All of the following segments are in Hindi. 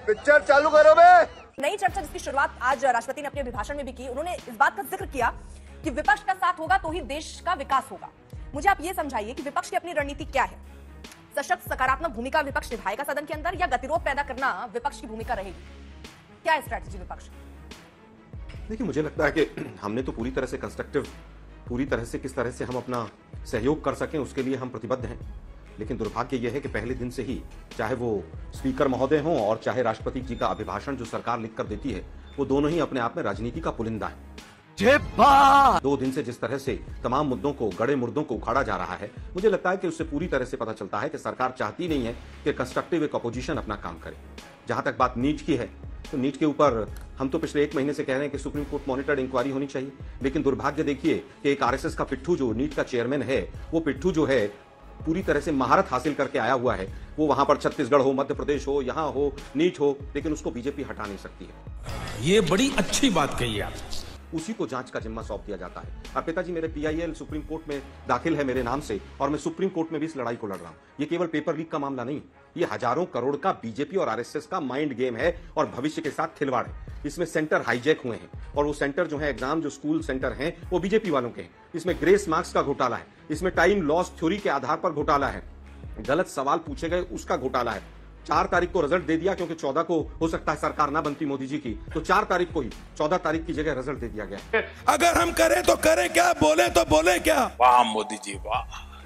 पिक्चर चालू करो बे। नई चर्चा जिसकी शुरुआत आज राष्ट्रपति ने अपने अभिभाषण में भी की, उन्होंने इस बात का जिक्र किया कि विपक्ष का साथ होगा तो ही देश का विकास होगा। मुझे आप ये समझाइए कि विपक्ष की अपनी रणनीति क्या है? सशक्त सकारात्मक भूमिका विपक्ष निभाएगा सदन के अंदर, या गतिरोध पैदा करना विपक्ष की भूमिका रहेगी? क्या है स्ट्रैटेजी विपक्ष? देखिए, मुझे लगता है कि हमने तो पूरी तरह से कंस्ट्रक्टिव, पूरी तरह से किस तरह से हम अपना सहयोग कर सकें उसके लिए हम प्रतिबद्ध हैं। लेकिन दुर्भाग्य यह है कि पहले दिन से ही, चाहे वो स्पीकर महोदय हों और चाहे राष्ट्रपति जी का अभिभाषण जो सरकार लिखकर देती है, वो दोनों ही अपने आप में राजनीति का पुलिंदा है। 2 दिन से जिस तरह से तमाम मुद्दों को, गड़े मुर्दों को उखाड़ा जा रहा है, मुझे लगता है कि उससे पूरी तरह से पता चलता है कि सरकार चाहती नहीं है कि कंस्ट्रक्टिव एक अपोजिशन अपना काम करे। जहां तक बात नीट की है, तो नीट के ऊपर हम तो पिछले 1 महीने से कह रहे हैं कि सुप्रीम कोर्ट मॉनिटर्ड इंक्वायरी होनी चाहिए। लेकिन दुर्भाग्य देखिए कि एक आरएसएस का पिट्ठू जो नीट का चेयरमैन है, वो पिट्ठू जो है पूरी तरह से महारत हासिल करके आया हुआ है। वो वहां पर छत्तीसगढ़ हो, मध्य प्रदेश हो, यहां हो, नीट हो, लेकिन उसको बीजेपी हटा नहीं सकती है। ये बड़ी अच्छी बात कही आप। उसी को जांच का जिम्मा सौंप दिया जाता है। अर्पिता जी, मेरे पीआईएल सुप्रीम कोर्ट में दाखिल है मेरे नाम से, और मैं सुप्रीम कोर्ट में भी इस लड़ाई को लड़ रहा हूं। ये केवल पेपर लीक का मामला नहीं, ये हजारों करोड़ का बीजेपी और आरएसएस का माइंड गेम है और भविष्य के साथ खिलवाड़ है। इसमें सेंटर हाईजैक हुए हैं, और वो सेंटर जो है, एग्जाम जो स्कूल सेंटर हैं, वो बीजेपी वालों के हैं। इसमें ग्रेस मार्क्स का घोटाला है, इसमें टाइम लॉस थ्योरी के आधार पर घोटाला है, गलत सवाल पूछे गए उसका घोटाला है। 4 तारीख को रिजल्ट दे दिया, क्योंकि 14 को हो सकता है सरकार ना बनती मोदी जी की, तो 4 तारीख को ही 14 तारीख की जगह रिजल्ट दे दिया गया। अगर हम करें तो करें क्या, बोले तो बोले क्या। वाह मोदी जी, वाह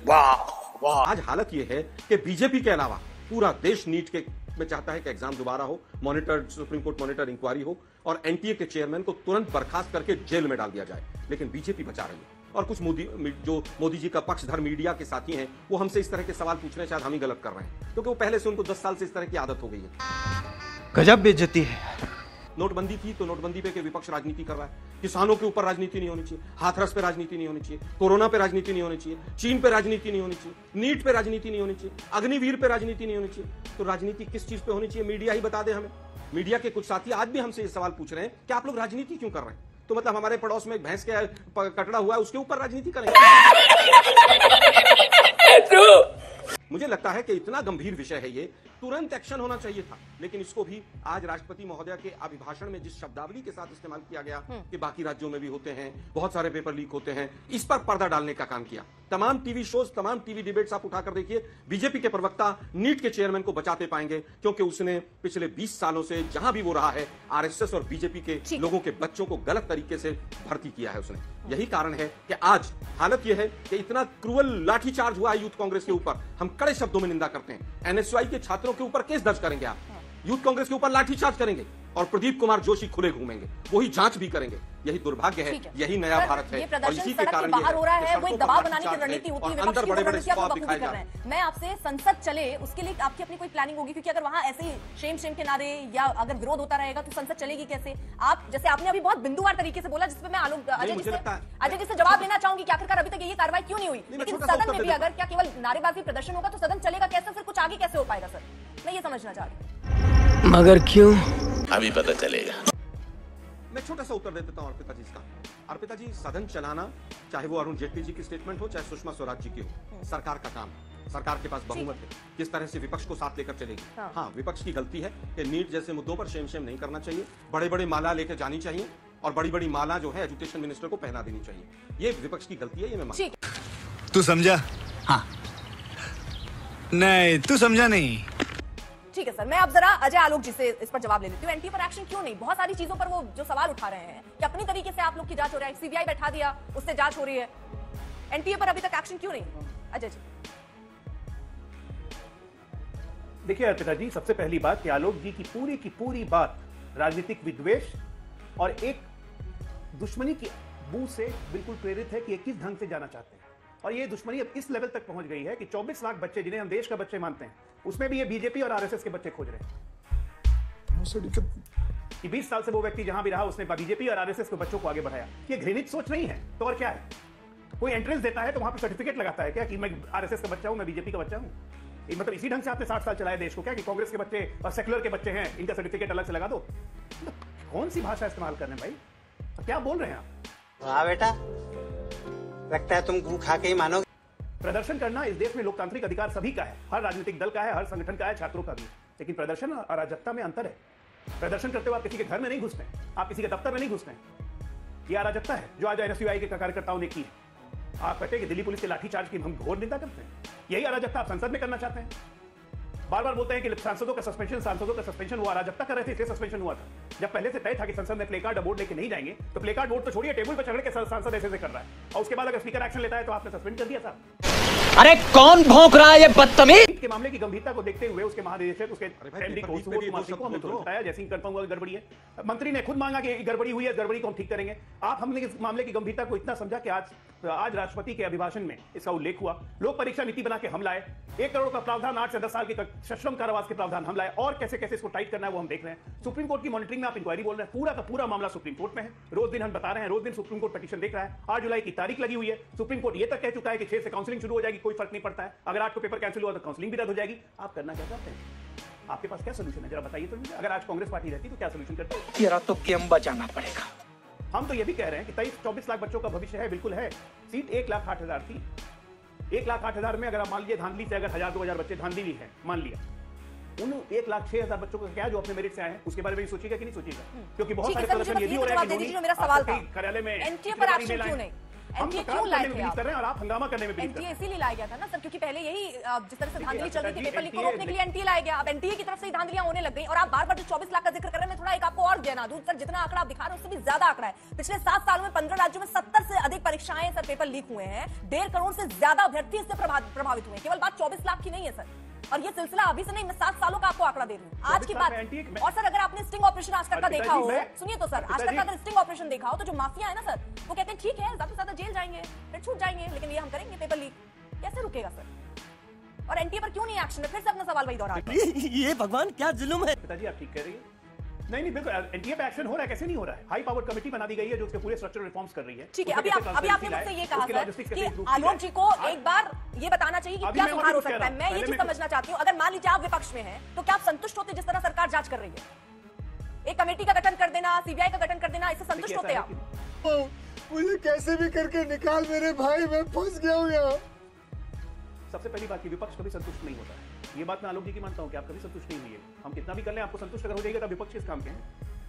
वाह वाह। आज हालत यह है कि बीजेपी के अलावा पूरा देश नीट के में चाहता है कि एग्जाम दोबारा हो, monitored, supreme court monitor inquiry हो, और एनटीए के चेयरमैन को तुरंत बर्खास्त करके जेल में डाल दिया जाए। लेकिन बीजेपी बचा रही है, और कुछ मोदी जी का पक्षधर मीडिया के साथी हैं, वो हमसे इस तरह के सवाल पूछ रहे हैं, शायद हम ही गलत कर रहे हैं, क्योंकि वो पहले से, उनको 10 साल से इस तरह की आदत हो गई है। गजब बेइज्जती है। नोटबंदी थी तो नोटबंदी पे के विपक्ष राजनीति कर रहा है। किसानों के ऊपर राजनीति नहीं होनी चाहिए, हाथरस पे राजनीति नहीं होनी चाहिए, कोरोना पे राजनीति नहीं होनी चाहिए, चीन पे राजनीति नहीं होनी चाहिए, नीट पे राजनीति नहीं होनी चाहिए, अग्निवीर पे राजनीति नहीं होनी चाहिए। तो राजनीति किस चीज पे होनी चाहिए, मीडिया ही बता दे हमें। मीडिया के कुछ साथी आज भी हमसे ये सवाल पूछ रहे हैं कि आप लोग राजनीति क्यों कर रहे हैं? तो मतलब हमारे पड़ोस में एक भैंस के कटड़ा हुआ है, उसके ऊपर राजनीति करेंगे? मुझे लगता है कि इतना गंभीर विषय है ये, तुरंत एक्शन होना चाहिए था। लेकिन इसको भी आज राष्ट्रपति महोदय के अभिभाषण में जिस शब्दावली के साथ इस्तेमाल किया गया कि बाकी राज्यों में भी होते हैं, बहुत सारे पेपर लीक होते हैं, इस पर पर्दा डालने का काम किया। तमाम टीवी शोज, तमाम टीवी डिबेट्स आप उठाकर देखिए, बीजेपी के प्रवक्ता नीट के चेयरमैन को बचाते पाएंगे, क्योंकि उसने पिछले 20 सालों से जहां भी वो रहा है, आरएसएस और बीजेपी के लोगों के बच्चों को गलत तरीके से भर्ती किया है उसने। यही कारण है कि आज हालत यह है कि इतना क्रूअल लाठीचार्ज हुआ है यूथ कांग्रेस के ऊपर। हम कड़े शब्दों में निंदा करते हैं। एनएसयूआई के छात्रों के ऊपर केस दर्ज करेंगे आप, यूथ कांग्रेस के ऊपर लाठीचार्ज करेंगे, और प्रदीप कुमार जोशी खुले घूमेंगे, वही जांच भी करेंगे। यही दुर्भाग्य है, यही नया भारत है, और इसी के कारण बाहर हो रहा है। वो एक दबाव बनाने की रणनीति होती है, अंदर बड़े-बड़े स्पॉट दिखाए जा रहे हैं। मैं आपसे, संसद चले उसके लिए आपकी अपनी कोई प्लानिंग होगी? क्योंकि अगर वहां ऐसे ही शेम के नारे या अगर विरोध होता रहेगा तो संसद चलेगी कैसे? आप जैसे आपने अभी बहुत बिंदुवार तरीके से बोला, जिसपे मैं अजय जी से जवाब लेना चाहूंगी कि आखिरकार अभी तक ये कार्रवाई क्यों नहीं हुई? लेकिन सदन में भी अगर क्या केवल नारेबाजी प्रदर्शन होगा तो सदन चलेगा कैसे? फिर कुछ आगे कैसे हो पाएगा? सर, मैं ये समझना चाह रही हूँ। मगर क्यों? अभी पता चलेगा। मैं छोटा सा उत्तर दे देता हूं अर्पिता जी इसका। अर्पिता जी, सदन चलाना, चाहे वो अरुण जेटली जी की स्टेटमेंट हो, चाहे सुषमा स्वराज जी की हो, सरकार का काम है। सरकार के पास बहुमत है, किस तरह से विपक्ष को साथ लेकर चलेगी। हाँ, विपक्ष की गलती है कि नीट जैसे मुद्दों पर शेम नहीं करना चाहिए, बड़े बड़े माला लेकर जानी चाहिए, और बड़ी बड़ी माला जो है एजुकेशन मिनिस्टर को पहना देनी चाहिए। ये विपक्ष की गलती है, ये मैं मानता हूं। तू समझा? हाँ। नहीं, तू समझा नहीं। ठीक है सर, मैं अब जरा अजय आलोक जी से इस पर जवाब ले लेती हूँ। एनटीए पर एक्शन क्यों नहीं? बहुत सारी चीजों पर वो जो सवाल उठा रहे हैं कि अपनी तरीके से आप लोग की जांच हो रहा है, सीबीआई बैठा दिया, उससे जांच हो रही है, एनटीए पर अभी तक एक्शन क्यों नहीं? अजय जी। देखिए अर्पिता जी, सबसे पहली बात कि आलोक जी की पूरी बात राजनीतिक विद्वेष और एक दुश्मनी की बू से बिल्कुल प्रेरित है कि ये किस ढंग से जाना चाहते हैं। और ये दुश्मनी अब इस लेवल तक पहुंच गई है कि 24 लाख बच्चे जिन्हें हम देश का बच्चे मानते हैं, उसमें भी ये बीजेपी और आरएसएस के बच्चे खोज रहे हैं कि 20 साल से वो व्यक्ति जहां भी रहा उसने बीजेपी और आरएसएस के बच्चों को आगे बढ़ाया। ये घृणित सोच नहीं है तो और क्या है? कोई एंट्रेंस देता है तो वहां पर सर्टिफिकेट लगाता है क्या कि मैं आरएसएस का बच्चा हूं, मैं बीजेपी का बच्चा हूं? मतलब इसी ढंग से आपने 60 साल चलाया देश को क्या कि कांग्रेस के बच्चे और सेक्युलर के बच्चे हैं, इनका सर्टिफिकेट अलग से लगा दो? कौन सी भाषा इस्तेमाल कर रहे हैं भाई? क्या बोल रहे हैं आप? हाँ बेटा, लगता है तुम गू खा के ही मानोगे। प्रदर्शन करना इस देश में लोकतांत्रिक अधिकार सभी का है, हर राजनीतिक दल का है, हर संगठन का है, छात्रों का भी। लेकिन प्रदर्शन और अराजकता में अंतर है। प्रदर्शन करते हुए आप किसी के घर में नहीं घुसते हैं, आप किसी के दफ्तर में नहीं घुसते हैं। यह अराजकता है जो आज एनएसयूआई के कार्यकर्ताओं ने की है। आप कहते हैं कि दिल्ली पुलिस के लाठीचार्ज की हम घोर निंदा करते हैं। यही अराजकता आप संसद में करना चाहते हैं। बार बार बोलते हैं कि सांसदों का सस्पेंशन हुआ, अराजकता कर रहे थे इसलिए सस्पेंशन हुआ था। जब पहले से तय था कि संसद में प्ले कार्ड बोर्ड लेके नहीं जाएंगे, तो प्ले कार्ड बोर्ड तो छोड़िए, टेबल पर चढ़ के सांसद ऐसे कर रहा है, और उसके बाद अगर स्पीकर एक्शन लेता है तो आपने सस्पेंड कर दिया था। अरे कौन भौंक रहा है ये बदतमीज? के मामले की गंभीरता को देखते हुए उसके महानिदेशक, उसके एमडी को हमने तुरंत बताया जैसे ही कंफर्म हुआ गड़बड़ी है। मंत्री ने खुद मांगा कि गड़बड़ी हुई है, गड़बड़ी को हम ठीक करेंगे। आप हमने इस मामले की गंभीरता को इतना समझा कि आज राष्ट्रपति के अभिभाषण में इसका उल्लेख हुआ। लोक परीक्षा नीति बना के हम लाए, 1 करोड़ का प्रावधान, 8 से 10 साल के सश्रम कारावास के प्रावधान हम लाए, और कैसे कैसे इसको टाइट करना है वो हम देख रहे हैं। सुप्रीम कोर्ट की मॉनिटरिंग में आप इंक्वायरी बोल रहे हैं, पूरा का पूरा मामला सुप्रीम कोर्ट में है। रोज दिन हम बता रहे हैं, रोज दिन सुप्रीम कोर्ट पिटीशन देख रहा है। 8 जुलाई की तारीख लगी हुई है। सुप्रीम कोर्ट ये तक कह चुका है कि 6 से काउंसलिंग शुरू हो जाएगी, कोई फर्क नहीं पड़ता है। अगर 8 को पेपर कैंसिल हुआ तो काउंसलिंग भी रद्द हो जाएगी। आप करना क्या चाहते हैं? आपके पास क्या सोल्यूशन है, जरा बताइए तो मुझे। अगर आज कांग्रेस पार्टी रहती तो क्या सोल्यूशन करते? तेरा तो गेम बचाना पड़ेगा। हम तो ये भी कह रहे हैं कि 23-24 लाख बच्चों का भविष्य है, बिल्कुल है। सीट 1,08,000 थी। 1,08,000 में अगर आप मान लीजिए धांधली से अगर 1000-2000 बच्चे धांधली भी है, मान लिया, उन 1,06,000 बच्चों का क्या जो अपने मेरिट से आए हैं उसके बारे में सोचिएगा कि नहीं सोचिएगा? क्योंकि बहुत सारे प्रदर्शन ये भी हो रहा है कि मेरा सवाल था, कार्यालय में एनटीए पर एक्शन क्यों नहीं? एनटीए क्यों लाए थे आप? कर रहे हैं और आप हंगामा करने में बिलीव कर रहे हैं। एनटीए इसीलिए लाया गया था ना सर, क्योंकि पहले यही जिस तरह से धांधली चल रही थी पेपर लीक को रोकने के लिए एनटीए लाया गया। अब एनटीए की तरफ से ही धांधलियां होने लग गई, और आप बार-बार जो 24 लाख का जिक्र कर रहे हैं, मैं थोड़ा एक आपको और जना दूं सर, जितना आंकड़ा आप दिखा रहे हैं उससे भी ज्यादा आंकड़ा है। पिछले 7 सालों में 15 राज्यों में 70 से अधिक परीक्षाएं सर पेपर लीक हुए हैं। 1.5 करोड़ से ज्यादा अभ्यर्थी इससे प्रभावित हुए हैं। केवल बात 24 लाख की नहीं है सर, और ये सिलसिला अभी से नहीं, मैं 7 सालों का आपको आंकड़ा दे रही हूँ आज की बात। और सर अगर आपने स्टिंग ऑपरेशन आज तक का देखा हो, सुनिए तो सर, आज तक का अगर स्टिंग ऑपरेशन देखा हो तो जो माफिया है ना सर, वो कहते हैं ठीक है ज्यादा से ज्यादा जेल जाएंगे, फिर छूट जाएंगे, लेकिन ये हम करेंगे पेपर लीक। कैसे रुकेगा सर? और एनटीए पर क्यों नहीं एक्शन है? फिर से अपना सवाल वही दोहरा। ये भगवान क्या जुल्म है। पिताजी आप ठीक कह रही है। नहीं बिल्कुल, एनटीए पे एक्शन हो रहा है, कैसे नहीं हो रहा है? हाई पावर कमेटी बना दी गई है जो उसके पूरे स्ट्रक्चरल रिफॉर्म्स कर रही है। ठीक है, अभी आपने मुझसे ये कहा सर कि आलोक जी को एक बार ये बताना चाहिए कि क्या सुधार हो सकता है। मैं ये चीज समझना चाहती हूँ, अगर मान लीजिए आप विपक्ष में हैं तो क्या आप संतुष्ट होते जिस तरह सरकार जांच कर रही है? एक कमेटी का गठन कर देना, सीबीआई का गठन कर देना, इससे संतुष्ट होते आप? मुझे कैसे भी करके निकाल मेरे भाई, मैं फंस गया हूँ यहाँ। सबसे पहली बात की विपक्ष कभी संतुष्ट नहीं होता है। ये बात मैं आलोक जी की मानता हूँ कि आप कभी संतुष्ट नहीं हुई है। हम कितना भी कर लें, आपको संतुष्ट अगर हो जाएगा तो विपक्ष किस काम के हैं?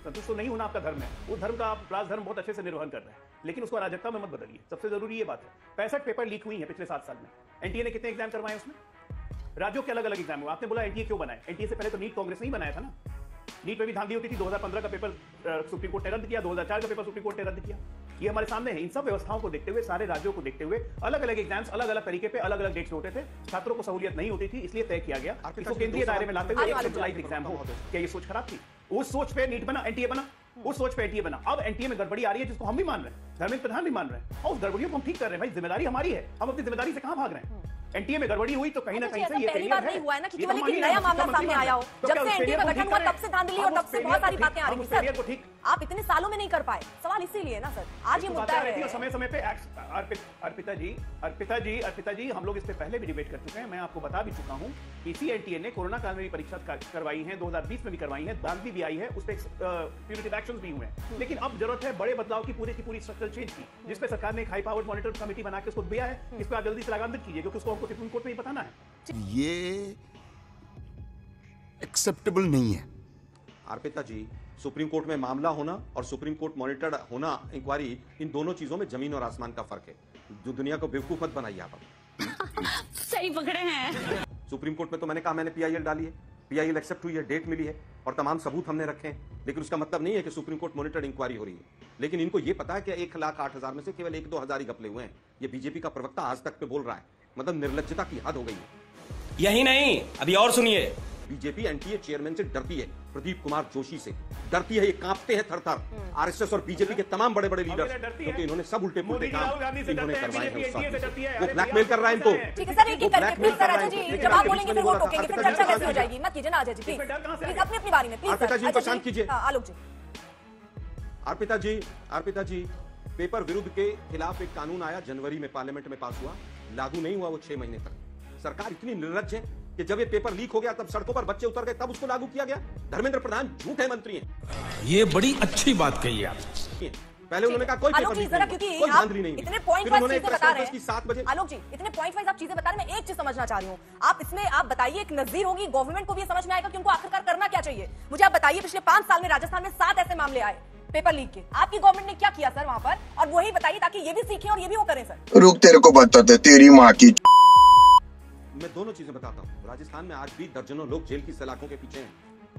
संतुष्ट तो नहीं होना आपका धर्म है, उस धर्म का आप राजधर्म बहुत अच्छे से निर्वहन कर रहे हैं, लेकिन उसको अराजकता में मत बदलिए। सबसे जरूरी ये बात है। 65 पेपर लीक हुई है पिछले 7 साल में। एनटीए ने कितने एग्जाम करवाए उसमें? राज्यों के अलग अलग एग्जाम हुआ। आपने बोला एनटीए क्यों बनाए? एनटीए से पहले तो नीट कांग्रेस नहीं बनाया था ना। नीट में भी धांधली होती थी। 2015 का पेपर सुप्रीम कोर्ट ने रद्द किया, 2004 का पेपर सुप्रीम कोर्ट ने रद्द किया। ये हमारे सामने है। इन सब व्यवस्थाओं को देखते हुए, सारे राज्यों को देखते हुए, अलग अलग एग्जाम्स अलग अलग तरीके पे अलग अलग डेट्स होते थे। छात्रों को सहूलियत नहीं होती थी, इसलिए तय किया गया इसको केंद्रीय दायरे में लाते हुए एक सेंट्रलाइज्ड एग्जाम हो। क्या ये सोच खराब थी? उस सोच पे नीट बना, एनटीए बना, उस सोच पे एनटीए बना। अब एनटीए में गड़बड़ी आ रही है जिसको हम भी मान रहे हैं, धर्मेंद्र प्रधान भी मान रहे हैं, और उस गड़बड़ियों को हम ठीक कर रहे हैं। भाई जिम्मेदारी हमारी है, हम अपनी जिम्मेदारी से कहां भाग रहे हैं? एनटीए में गड़बड़ी हुई तो कहीं ना कहीं से ये पहली बार नहीं हुआ है ना कि केवल एक नया मामला सामने आया हो। जब से एनटीए का गठन हुआ तब से धांधली और तब से बहुत सारी बातें आ रही हैं सर। आप इतने सालों में नहीं कर पाए, सवाल इसीलिए ना सर। आज ये मुद्दा है। समय समय पे अर्पिता जी हम लोग इस पे पहले भी डिबेट कर चुके हैं। मैं आपको बता भी चुका हूं कि इसी एनटीए ने कोरोना काल में भी परीक्षा करवाई है, 2020 में भी करवाई है, धांधली भी आई है, उस पे प्यूरिटिव एक्शंस भी हुए हैं। लेकिन अब जरूरत है बड़े बदलाव की पूरी स्ट्रक्चरल चेंज की, जिसपे सरकार ने एक हाई पावर्ड मॉनिटर कमेटी बना के उसको दिया है। इस पर आप जल्दी से लगातार कीजिए, क्योंकि उसको हमको सुप्रीम कोर्ट में ही बताना है। ये एक्सेप्टेबल नहीं है। अर्पिता जी, सुप्रीम कोर्ट में मामला होना और सुप्रीम कोर्ट मॉनिटर्ड होना इंक्वायरी, इन दोनों चीजों में जमीन और आसमान का फर्क है। जो दुनिया को बेवकूफ मत बनाइए आप। सही पकड़े हैं। सुप्रीम कोर्ट में तो मैंने कहा मैंने पीआईएल डाली है, पीआईएल एक्सेप्ट हुई है, डेट मिली है और तमाम सबूत हमने रखे हैं, लेकिन उसका मतलब नहीं है कि सुप्रीम कोर्ट मॉनिटर्ड इंक्वायरी हो रही है। लेकिन इनको ये पता है कि 1,08,000 में से केवल 1-2 हजार ही घपले हुए हैं। ये बीजेपी का प्रवक्ता आज तक पे बोल रहा है, मतलब निर्लज्जता की हद हो गई है। यही नहीं, अभी और सुनिए। बीजेपी एनटीए चेयरमैन से डरती है, प्रदीप कुमार जोशी से डरती है। ये कांपते हैं थर-थर। आरएसएस और बीजेपी के तमाम बड़े-बड़े लीडर्स, क्योंकि इन्होंने सब उल्टे-पुल्टे काम इन्होंने करवाए हैं। वो ब्लैकमेल कर रहा है इनको। ठीक है सर, एक एक करके सर अजय जी जब आप बोलेंगे फिर वो टोकेंगे, फिर चर्चा कैसे हो जाएगी? मत कीजिए ना अजय जी, प्लीज अपनी बारी में। प्लीज अर्पिता जी को शांत कीजिए। आलोक जी। अर्पिता जी, पेपर विरुद्ध के खिलाफ एक कानून आया, जनवरी में पार्लियामेंट में पास हुआ, लागू नहीं हुआ वो 6 महीने तक। सरकार इतनी निर्लज्ज है कि जब ये पेपर लीक हो गया तब सड़कों पर बच्चे उतर गए, तब उसको लागू किया गया। धर्मेंद्र प्रधान झूठे मंत्री हैं। ये बड़ी अच्छी बात कही आप। पहले उन्होंने कहा कोई आलोक जी जरा, क्योंकि आप इतने पॉइंट वाइज चीजें बता रहे हैं 7 बजे। आलोक जी इतने पॉइंट वाइज आप चीजें बता रहे हैं, मैं एक चीज समझना चाह रही हूँ। आप इसमें आप बताइए, एक नजर होगी गवर्नमेंट को भी समझ में आएगा कि उनको आखिरकार करना क्या चाहिए। मुझे आप बताइए, पिछले 5 साल में राजस्थान में 7 ऐसे मामले आए पेपर लीक के, आपकी गवर्नमेंट ने क्या किया सर वहां पर, और वही बताइए ताकि ये भी सीखें और ये भी वो करें सर। रुक, तेरे को बताते तेरी माँ की। मैं दोनों चीजें बताता हूँ। राजस्थान में आज भी दर्जनों लोग जेल की सलाखों के पीछे हैं।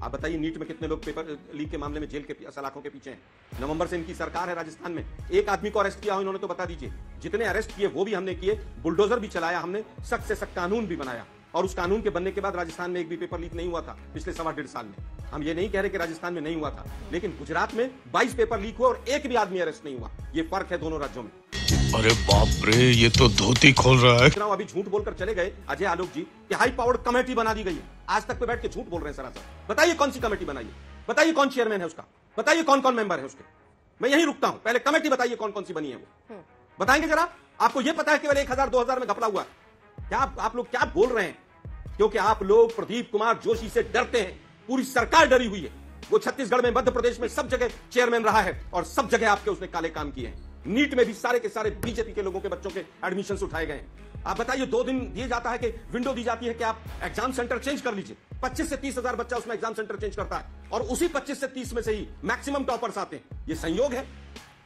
आप बताइए नीट में कितने लोग पेपर लीक के मामले में जेल के सलाखों के पीछे हैं। नवंबर से इनकी सरकार है राजस्थान में, एक आदमी को अरेस्ट किया हो इन्होंने तो बता दीजिए। जितने अरेस्ट किए वो भी हमने किए, बुलडोजर भी चलाया हमने, सख्त से सख्त कानून भी बनाया, और उस कानून के बनने के बाद राजस्थान में एक भी पेपर लीक नहीं हुआ था पिछले 1.5 साल में। हम ये नहीं कह रहे कि राजस्थान में नहीं हुआ था, लेकिन गुजरात में 22 पेपर लीक हुए और एक भी आदमी अरेस्ट नहीं हुआ। ये फर्क है दोनों राज्यों में। अरे बाप रे, ये तो धोती खोल रहा है। अभी झूठ बोलकर चले गए अजय आलोक जी कि हाई पावर्ड कमेटी बना दी गई है। आज तक पे बैठ के झूठ बोल रहे हैं सरासर। बताइए कौन सी कमेटी बनाई है, बताइए कौन चेयरमैन है उसका, बताइए कौन कौन मेंबर है उसके। मैं यही रुकता हूं, पहले कमेटी बताइए कौन कौन सी बनी है वो बताएंगे जरा। आपको यह पता है केवल 1000-2000 में घपला हुआ? क्या आप लोग क्या बोल रहे हैं? क्योंकि आप लोग प्रदीप कुमार जोशी से डरते हैं, पूरी सरकार डरी हुई है। वो छत्तीसगढ़ में, मध्य प्रदेश में सब जगह चेयरमैन रहा है और सब जगह आपके उसने काले काम किए हैं। नीट में भी सारे के सारे बीजेपी के लोगों के बच्चों के एडमिशन उठाए गए। आप बताइए, 2 दिन दिए जाता है कि विंडो दी जाती है कि आप एग्जाम सेंटर चेंज कर लीजिए। 25 से 30 हजार बच्चा उसमें एग्जाम सेंटर चेंज करता है, और उसी 25 से 30 में से ही मैक्सिमम टॉपर्स आते हैं। ये संयोग है,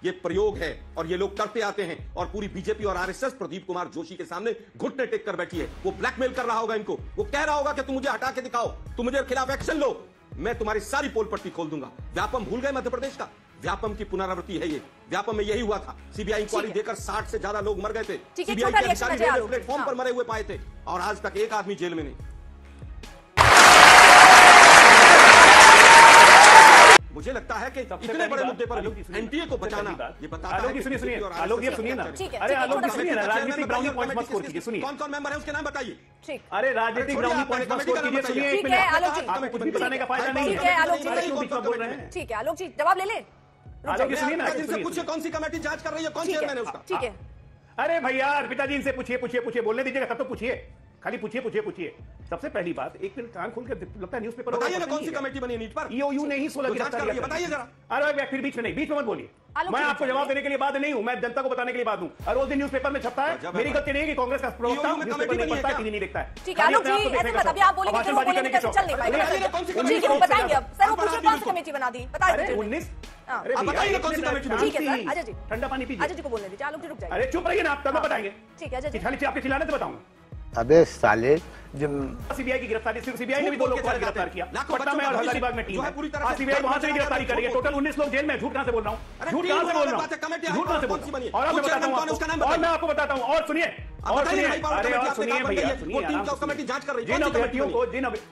ये प्रयोग है, और ये लोग करते आते हैं। और पूरी बीजेपी और आरएसएस प्रदीप कुमार जोशी के सामने घुटने टेक कर बैठी है। वो ब्लैकमेल कर रहा होगा इनको, वो कह रहा होगा कि तुम मुझे हटा के दिखाओ, तुम मुझे खिलाफ एक्शन लो, मैं तुम्हारी सारी पोल पट्टी खोल दूंगा। व्यापम भूल गए मध्य प्रदेश का? व्यापम की पुनरावृत्ति है ये। व्यापम में यही हुआ था, सीबीआई इंक्वायरी देकर 60 से ज्यादा लोग मर गए थे। सीबीआई के अधिकारी रेलवे प्लेटफॉर्म पर मरे हुए पाए थे, और आज तक एक आदमी जेल में नहीं। मुझे लगता है कि इतने बड़े मुद्दे पर एनटीए को बचाना ये बताता है। सुनिए आलोक जी, सुनिए ना। अरे आलोक जी सुनिए ना, राजनीतिक ब्राउनी पॉइंट मत स्कोर कीजिए। सुनिए कौन कौन मेंबर है उसके नाम बताइए। अरे राजनीतिक ब्राउनी पॉइंट मत स्कोर कीजिए। सुनिए, एक मिनट, आपको कुछ भी बताने का फायदा नहीं है। ठीक है आलोक जी, बोल रहे हैं। ठीक है आलोक जी, जवाब ले ले। आलोक जी सुनिए ना, इनसे पूछिए कौन सी कमेटी जांच कर रही है, कौन चेयरमैन है उसका। ठीक है। अरे भैया अर्पिता जी, इनसे पूछिए, बोलने दीजिएगा तब तो पूछिए, खाली पूछिए। सबसे पहली बात, एक मिनट कान खोल के, लगता है न्यूज़पेपर होगा। बताइए ना कौन सी कमेटी बनी नीट पर? ईओयू ने ही 16 गिरफ्तारियां, बताइए जरा। अरे फिर बीच में मत बोलिए। मैं आपको जवाब देने के लिए बात नहीं हूं, मैं जनता को बताने के लिए बात हूं। और उस दिन न्यूज़पेपर में छपता है, मेरी गलती नहीं है कि कांग्रेस का प्रवक्ता न्यूज़पेपर नहीं पढ़ता है, टीवी नहीं देखता है। ठीक है आलोक जी, ऐसे मत, अभी आप बोलेंगे तो बोलने का चल नहीं पाएगा। ठीक है, वो बताएंगे अब। सर वो पूछिए कौन सी कमेटी बना दी, बता दीजिए। 19 बताइए कौन सी कमेटी बनी। ठीक है सर, अजय जी ठंडा पानी पीजिए। अजय जी को बोलने दीजिए, आलोक जी रुक जाइए। अरे चुप रहिए ना, आप तब बताएंगे। ठीक है अजय जी, खाली आपके चिल्लाने से बताऊंगा। अबे साले, जब सीबीआई की गिरफ्तारी, सिर्फ सीबीआई ने भी 2 लोग को गिरफ्तार किया। पटना में और हजारीबाग में टीम है, सीबीआई वहां से गिरफ्तारी करी है। टोटल 19 लोग जेल में। झूठ कहां से बोल रहा हूं? झूठ कहां से बोल रहा हूं? और मैं बताता हूं, और मैं आपको बताता हूं, और सुनिए, अरे और सुनिए भैया, सुनिए। कमेटी जांच कर रही है जिन अभ्यर्थियों को,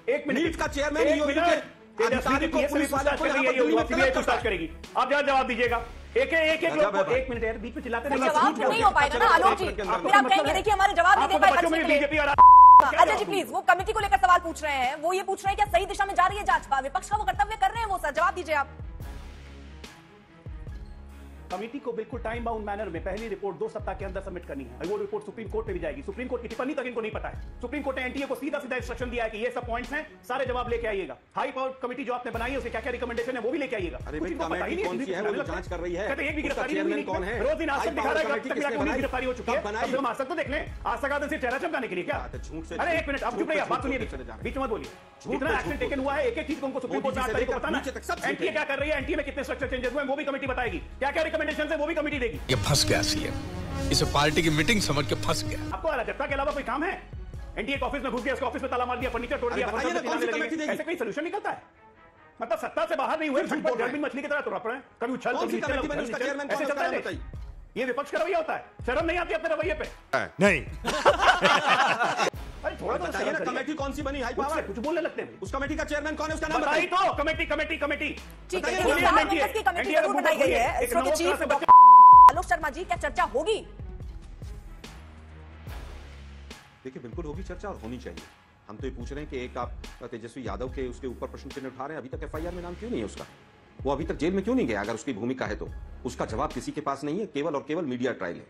एक मिनट का चेयरमैन तेजस्वी को पुलिस पूछताछ करेगी। आप जवाब दीजिएगा। एक लोग को, एक मिनट यार, बीच में चिल्लाते नहीं। जवाब नहीं हो पाएगा ना आलोक जी, फिर आप कहेंगे देखिए हमारे जवाब नहीं दे पाए। बीजेपी और अजय जी प्लीज, वो कमेटी को लेकर सवाल पूछ रहे हैं, वो ये पूछ रहे हैं क्या सही दिशा में जा रही है जांच? विपक्ष का वो कर्तव्य कर रहे हैं वो, सर जवाब दीजिए आप। कमेटी को बिल्कुल टाइम बाउंड मैनर में पहली रिपोर्ट 2 सप्ताह के अंदर सबमिट करनी है। वो रिपोर्ट सुप्रीम कोर्ट पे भी जाएगी। सुप्रीम कोर्ट की टिप्पणी तक इनको नहीं पता है। सुप्रीम कोर्ट ने एनटीए को सीधा इंस्ट्रक्शन दिया है कि ये सब पॉइंट्स हैं, सारे जवाब लेके आइएगा। हाई पावर कमेटी जो आपने बनाई है, उसके क्या क्या रिकमेंडेशन है वो भी लेके आइएगा। अरे भाई कमेटी कौन सी है, वो जांच कर रही है। कहते एक भी गिरफ्तारी चेयरमैन कौन है? रोज दिन आज तक दिखा रहा है, अब तक 19 गिरफ्तारी हो चुकी है। हम आज तक तो देख लें, आज तक आदमी से चेहरा चमकाने के लिए क्या? अरे एक मिनट, अब चुप रहिए, बात सुनिए, बीच में बोलिए। जितना एक्शन टेकन हुआ है, एक चीज को उनको सुप्रीम कोर्ट ने 8 तारीख को बताना। एनटीए क्या कर रही है, एनटीए में कितने स्ट्रक्चर चेंजेस हुए वो भी कमेटी बताएगी। क्या क्या रिकमेंडेशन है वो भी कमेटी देगी। ये फंस गया सीएम, इसे पार्टी की मीटिंग समझ के फंस गया। आपको अराजकता के अलावा कोई काम है? एनटीए के ऑफिस में घुस गया, उसके ऑफिस में ताला मार दिया, फर्नीचर तोड़ दिया, ऐसे कोई सोल्यूशन निकलता है? मतलब सत्ता से बाहर नहीं हुए, मछली की तरह तोड़ा पड़े, कभी उछल ऐसे चलता है। ये विपक्ष का रवैया होता है। शर्म नहीं आती अपने रवैये पे? नहीं। अरे थोड़ा बताइए ना, कमेटी कौन सी बनी? हाई पावर कुछ बोलने लगते हैं। उस कमेटी का चेयरमैन कौन है, उसका नाम बताइए तो। कमेटी ठीक है, कमेटी जरूर बनाई गई है। इसरो के चीफ आलोक शर्मा जी, क्या चर्चा होगी? देखिए बिल्कुल होगी चर्चा, और होनी चाहिए। हम तो ये पूछ रहे हैं कि एक आप तेजस्वी यादव के उसके ऊपर प्रश्न चिन्ह उठा रहे हैं, अभी तक एफआईआर में नाम क्यों नहीं है उसका? वो अभी तक जेल में क्यों नहीं गया? अगर उसकी भूमिका है तो उसका जवाब किसी के पास नहीं है, केवल और केवल मीडिया ट्रायल है।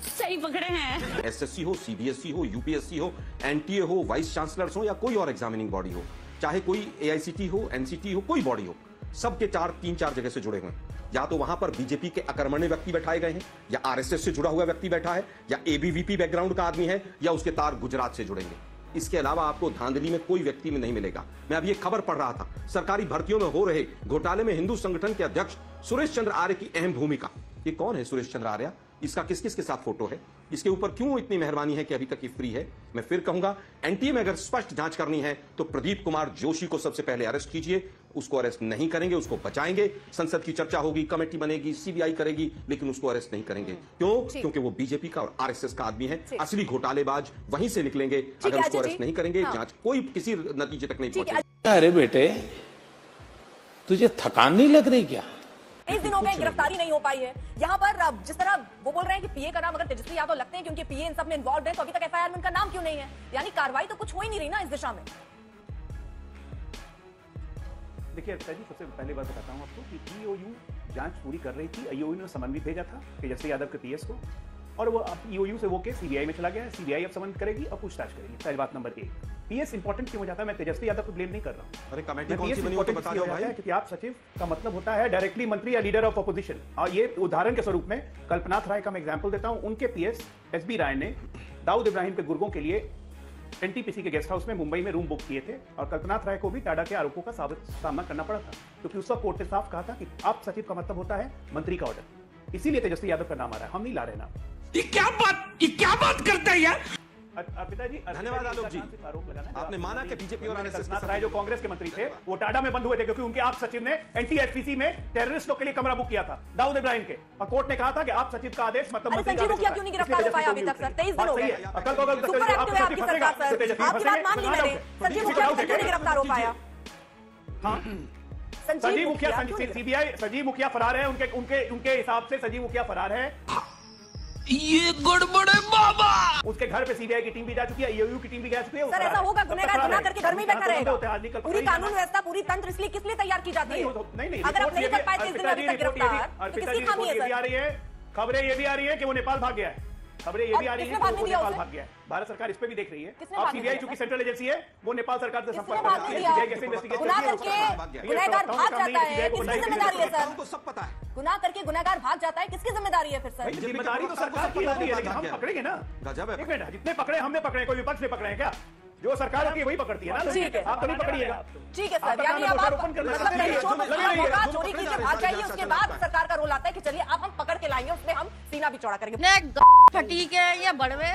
सही पकड़े हैं। एसएससी हो, सीबीएसई हो, यूपीएससी हो, एनटीए हो, वाइस चांसलर्स हो, या कोई और एग्जामिनिंग बॉडी हो, चाहे कोई एआईसीटी हो, एनसीटी हो, कोई बॉडी हो, सबके 3-4 जगह से जुड़े हुए हैं। या तो वहां पर बीजेपी के अकर्मण्य व्यक्ति बैठाए गए हैं, या आरएसएस से जुड़ा हुआ व्यक्ति बैठा है, या एबीवीपी बैकग्राउंड का आदमी है, या उसके तार गुजरात से जुड़ेंगे। इसके अलावा आपको धांधली में कोई व्यक्ति में नहीं मिलेगा। मैं अभी एक खबर पढ़ रहा था, सरकारी भर्तियों में हो रहे घोटाले में हिंदू संगठन के अध्यक्ष सुरेश चंद्र आर्य की अहम भूमिका। ये कौन है सुरेश चंद्र आर्य? इसका किस किस के साथ फोटो है? इसके ऊपर क्यों इतनी मेहरबानी है कि अभी तक ये फ्री है? मैं फिर कहूंगा, एनटीए में अगर स्पष्ट जांच करनी है तो प्रदीप कुमार जोशी को सबसे पहले अरेस्ट कीजिए। उसको अरेस्ट नहीं करेंगे, उसको बचाएंगे। संसद की चर्चा होगी, कमेटी बनेगी, सीबीआई करेगी, लेकिन उसको अरेस्ट नहीं करेंगे। क्यों? क्योंकि वो बीजेपी का और आरएसएस का आदमी है। असली घोटालेबाज वहीं से निकलेंगे। अगर उसको अरेस्ट नहीं करेंगे, जांच कोई किसी नतीजे तक नहीं पहुंचेगी। अरे बेटे, तुझे थकान नहीं लग रही क्या? 23 दिनों में गिरफ्तारी नहीं हो पाई है। यहाँ पर जिस तरह वो बोल रहे हैं कि पीए का नाम अगर तेजस्वी यादव लगते हैं क्योंकि पीए इन सब में इन्वॉल्व है, तो अभी तक एफआईआर में उनका नाम क्यों नहीं है? यानी कार्रवाई तो कुछ हो ही नहीं रही ना इस दिशा में। देखिए अक्षय जी, सबसे पहले बात बताता हूँ आपको कि ईओयू जांच पूरी कर रही थी। ईओयू ने समन भी भेजा था तेजस्वी यादव के पीएस को, और वो अब ईओयू से वो केस सीबीआई में चला गया है। सीबीआई अब समन करेगी और पूछताछ करेगी। पहली बात नंबर 1, पीएस इंपॉर्टेंट क्यों हो जाता है? मैं तेजस्वी यादव को ब्लेम नहीं कर रहा हूं। अरे कमेटी कौन सी बनी हो तो बता दो भाई। क्योंकि आप सचिव का मतलब होता है डायरेक्टली मंत्री या लीडर ऑफ अपोजिशन। और ये उदाहरण के स्वरूप में कल्पनाथ राय का मैं एग्जांपल देता हूं। उनके पीएस एसबी राय ने दाऊद इब्राहिम के गुर्गों के लिए एनटीपीसी के गेस्ट हाउस में मुंबई में रूम बुक किए थे, और कल्पनाथ राय को भी टाडा के आरोपों का सामना करना पड़ा था, क्योंकि उस वक्त कोर्ट ने साफ कहा था कि आप सचिव का मतलब होता है मंत्री का ऑर्डर। इसीलिए तेजस्वी यादव का नाम आ रहा है, हम नहीं ला रहे नाम। ये क्या बात करता है यार? पिताजी धन्यवाद आलोक जी, आपने माना कि बीजेपी और आरएसएस कल्पनाथ राय जो कांग्रेस के मंत्री थे वो टाडा में बंद हुए थे, क्योंकि उनके आप सचिव ने एनटीएसपीसी में टेररिस्टों के लिए कमरा बुक किया था दाऊद इब्राहिम के, और कोर्ट ने कहा था कि आप सचिव का आदेश मतलब संजीव मुखिया क्यों नहीं गिरफ्तार हो पाया अभी तक सर? 23 दिन हो गए। सुपर एक्टिव है आपकी सरकार सर, आपकी बात मान ली मैंने। संजीव मुखिया क्यों नहीं गिरफ्तार हो पाया? संजीव मुखिया सीबीआई, संजीव मुखिया फरार है। उनके हिसाब से संजीव मुखिया फरार है। ये गड़बड़ है बाबा। उसके घर पे सीबीआई की टीम भी जा चुकी है, ईओयू की टीम भी जा चुकी है। सर ऐसा होगा, गुनहगार गुनाह करके घर में ही बैठा रहेगा? पूरी कानून व्यवस्था, पूरी तंत्र इसलिए किस लिए तैयार की जाती है? नहीं, अगर आप नहीं कर पाए 23 दिन अभी तक गिरफ्तार, तो किसकी खामी है सर? खबरें ये भी आ रही है कि वो नेपाल भाग गया है। खबरें ये भी आ रही है कि वो नेपाल भाग गया है। भारत सरकार इस पे भी देख रही है। अब सीबीआई चूंकि सेंट्रल एजेंसी है, वो नेपाल सरकार से संपर्क कर रही है। सीबीआई कैसे इन्वेस्टिगेट गुनाह करके गुनहगार भाग जाता है, किसकी जिम्मेदारी है सर? हमको सब पता है। गुनाह करके गुनहगार भाग जाता है, किसकी जिम्मेदारी है फिर सर? जिम्मेदारी तो सरकार की होती है, लेकिन हम पकड़ेंगे ना। गजब है। एक मिनट, जितने पकड़े हमने पकड़े, कोई विपक्ष ने पकड़े हैं क्या? जो सरकार होती है वही पकड़ती है ना। ठीक है, आप तो नहीं पकड़िएगा। ठीक है सर, यानी अब आप मतलब चोरी कीजिए, भाग जाइए, उसके बाद सरकार का रोल आता है कि चलिए अब हम पकड़ के लाएंगे, उसमें हम सीना भी चौड़ा करेंगे। फटीक है या बड़वे